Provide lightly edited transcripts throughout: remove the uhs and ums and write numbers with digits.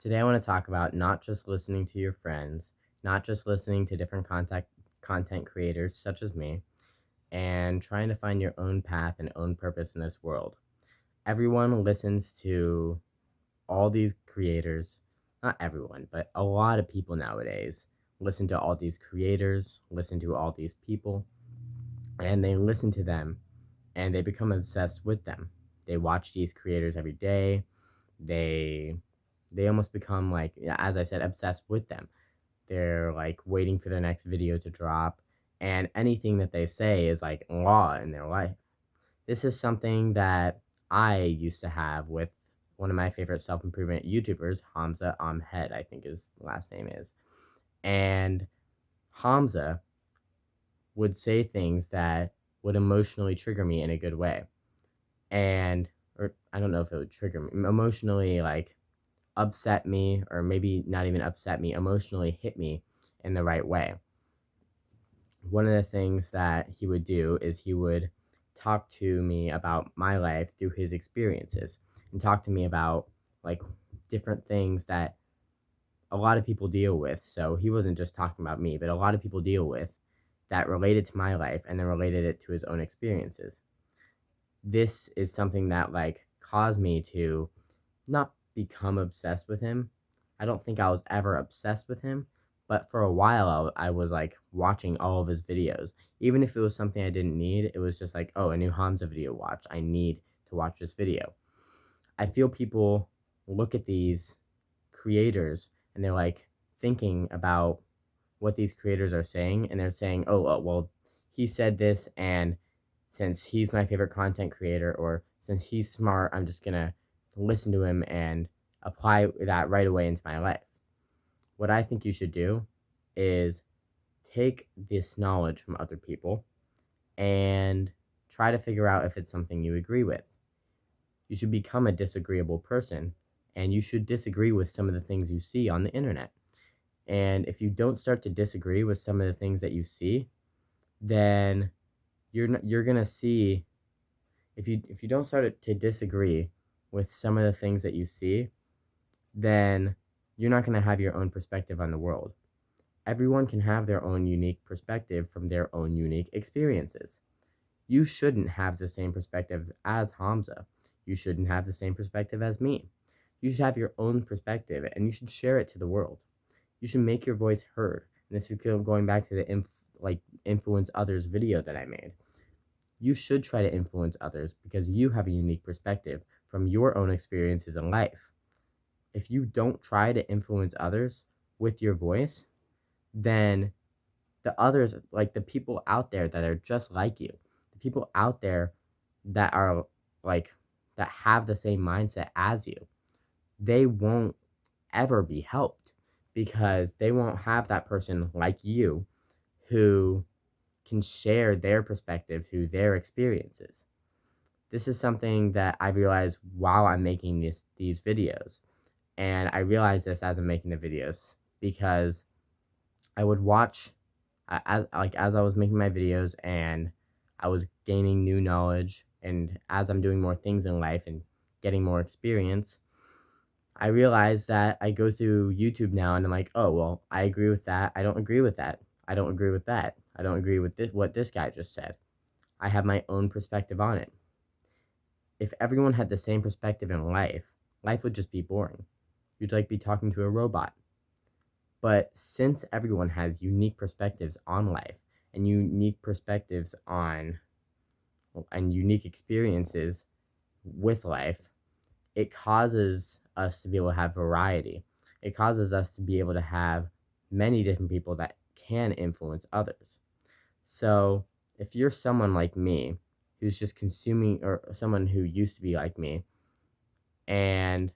Today, I want to talk about not just listening to your friends, not just listening to different content creators such as me, and trying to find your own path and own purpose in this world. Everyone listens to all these creators, not everyone, but a lot of people nowadays listen to all these creators, listen to all these people, and they listen to them and they become obsessed with them. They watch these creators every day. They they almost become like, yeah, as I said, obsessed with them. They're like waiting for their next video to drop, and anything that they say is like law in their life. This is something that I used to have with one of my favorite self improvement YouTubers, Hamza Ahmed, I think his last name is. And Hamza would say things that would emotionally trigger me in a good way. And, or I don't know if it would trigger me, emotionally like upset me, or maybe not even upset me, emotionally hit me in the right way. One of the things that he would do is he would talk to me about my life through his experiences and talk to me about like different things that a lot of people deal with. So he wasn't just talking about me, but a lot of people deal with that related to my life and then related it to his own experiences. This is something that like caused me to not become obsessed with him. I don't think I was ever obsessed with him, but for a while I was like watching all of his videos. Even if it was something I didn't need, it was just like, oh, a new Hamza video watch. I need to watch this video. I feel people look at these creators and they're like thinking about what these creators are saying, and they're saying, oh, well, he said this, and since he's my favorite content creator, or since he's smart, I'm just gonna listen to him and apply that right away into my life. What I think you should do is take this knowledge from other people and try to figure out if it's something you agree with. You should become a disagreeable person, and you should disagree with some of the things you see on the internet. And if you don't start to disagree with some of the things that you see, then you're gonna see, if you don't start to disagree with some of the things that you see, then you're not gonna have your own perspective on the world. Everyone can have their own unique perspective from their own unique experiences. You shouldn't have the same perspective as Hamza. You shouldn't have the same perspective as me. You should have your own perspective and you should share it to the world. You should make your voice heard. And this is going back to the influence others video that I made. You should try to influence others because you have a unique perspective from your own experiences in life. If you don't try to influence others with your voice, then the others, like the people out there that are just like you, the people out there that are like, that have the same mindset as you, they won't ever be helped because they won't have that person like you who can share their perspective through their experiences. This is something that I realized while I'm making these videos. And I realized this as I'm making the videos because I would watch as I was making my videos and I was gaining new knowledge, and as I'm doing more things in life and getting more experience, I realized that I go through YouTube now and I'm like, oh, well, I agree with that. I don't agree with that. I don't agree with that. I don't agree with this, what this guy just said. I have my own perspective on it. If everyone had the same perspective in life, life would just be boring. You'd like be talking to a robot. But since everyone has unique perspectives on life and unique perspectives on and unique experiences with life, it causes us to be able to have variety. It causes us to be able to have many different people that can influence others. So, if you're someone like me who's just consuming, or someone who used to be like me, and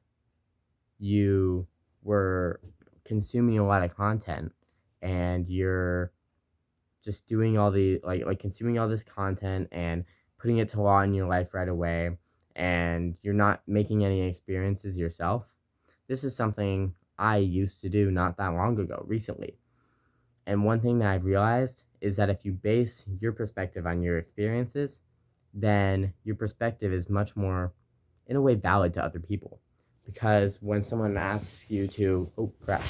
you were consuming a lot of content and you're just doing all the like consuming all this content and putting it to law in your life right away, and you're not making any experiences yourself. This is something I used to do not that long ago, recently. And one thing that I've realized is that if you base your perspective on your experiences, then your perspective is much more, in a way, valid to other people. Because when someone asks you to, oh crap,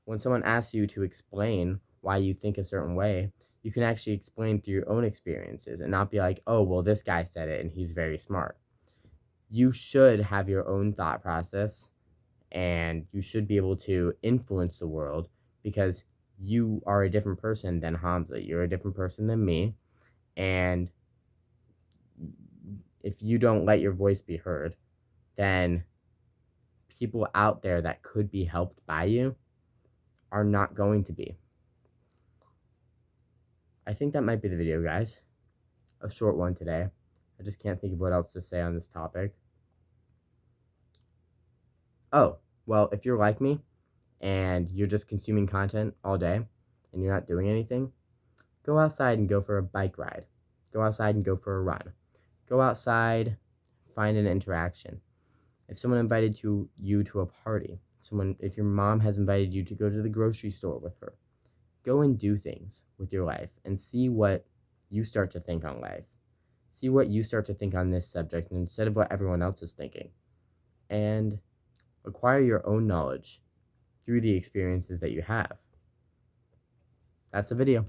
when someone asks you to explain why you think a certain way, you can actually explain through your own experiences and not be like, oh, well, this guy said it and he's very smart. You should have your own thought process and you should be able to influence the world because you are a different person than Hamza. You're a different person than me. And if you don't let your voice be heard, then people out there that could be helped by you are not going to be. I think that might be the video, guys. A short one today. I just can't think of what else to say on this topic. Oh, well, if you're like me and you're just consuming content all day and you're not doing anything, go outside and go for a bike ride. Go outside and go for a run. Go outside, find an interaction. If someone invited you to a party, if your mom has invited you to go to the grocery store with her, go and do things with your life and see what you start to think on life. See what you start to think on this subject instead of what everyone else is thinking. And acquire your own knowledge through the experiences that you have. That's the video.